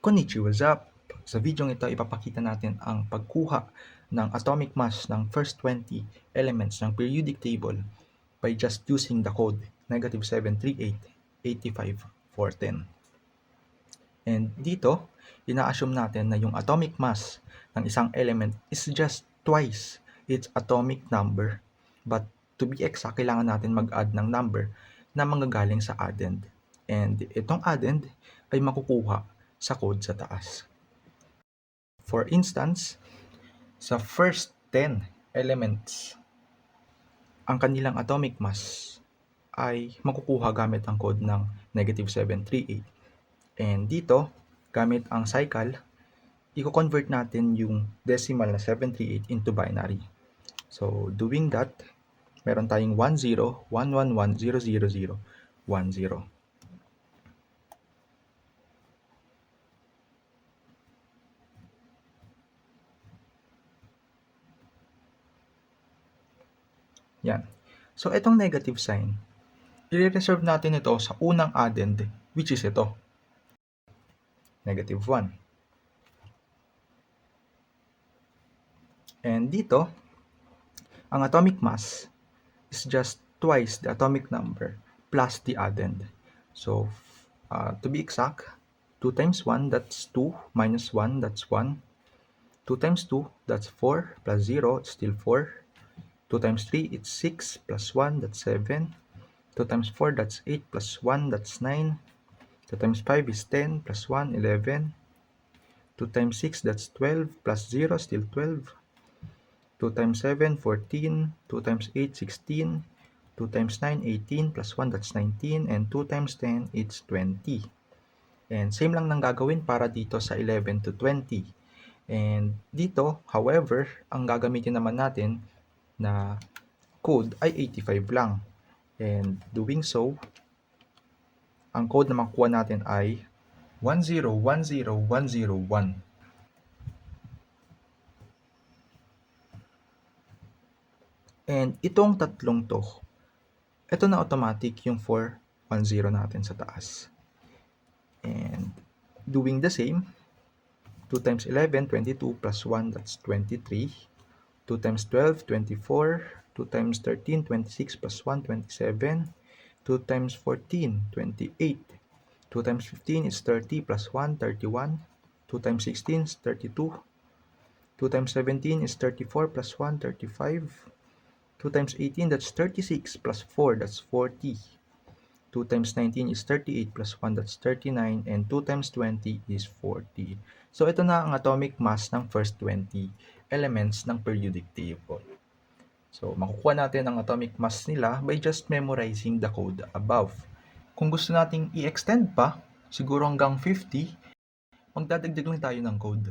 Konnichiwa, what's up? Sa video ito, ipapakita natin ang pagkuha ng atomic mass ng first 20 elements ng periodic table by just using the code -738-85-410. And dito, ina-assume natin na yung atomic mass ng isang element is just twice its atomic number. But to be exact, kailangan natin mag-add ng number na manggagaling sa addend. And itong addend ay makukuha sa code sa taas. For instance, sa first 10 elements, ang kanilang atomic mass ay makukuha gamit ang code ng -738. And dito, gamit ang cycle, i-convert natin yung decimal na 738 into binary. So, doing that, meron tayong 10, 111, 000, 10. Yan. So, itong negative sign, i-reserve natin ito sa unang addend, which is ito, -1. And dito, ang atomic mass is just twice the atomic number plus the addend. So, to be exact, 2 times 1, that's 2, minus 1, that's 1. 2 times 2, that's 4, plus 0, it's still 4. 2 times 3, it's 6, plus 1, that's 7. 2 times 4, that's 8, plus 1, that's 9. 2 times 5 is 10, plus 1, 11. 2 times 6, that's 12, plus 0, still 12. 2 times 7, 14. 2 times 8, 16. 2 times 9, 18, plus 1, that's 19. And 2 times 10, it's 20. And same lang nang gagawin para dito sa 11 to 20. And dito, however, ang gagamitin naman natin na code ay 85 lang. And doing so, ang code na makukuha natin ay 1010101. And itong tatlong to, ito na automatic yung 410 natin sa taas. And doing the same, 2 times 11, 22, plus 1, that's 23. 2 times 12, 24. 2 times 13, 26, plus 1, 27. 2 times 14, 28. 2 times 15 is 30, plus 1, 31. 2 times 16 is 32. 2 times 17 is 34, plus 1, 35. 2 times 18, that's 36, plus 4, that's 40. 2 times 19 is 38, plus 1, that's 39. And 2 times 20 is 40. So, ito na ang atomic mass ng first 20 elements ng periodic table. So, makukuha natin ang atomic mass nila by just memorizing the code above. Kung gusto nating i-extend pa, siguro hanggang 50, magdadagdag lang tayo ng code.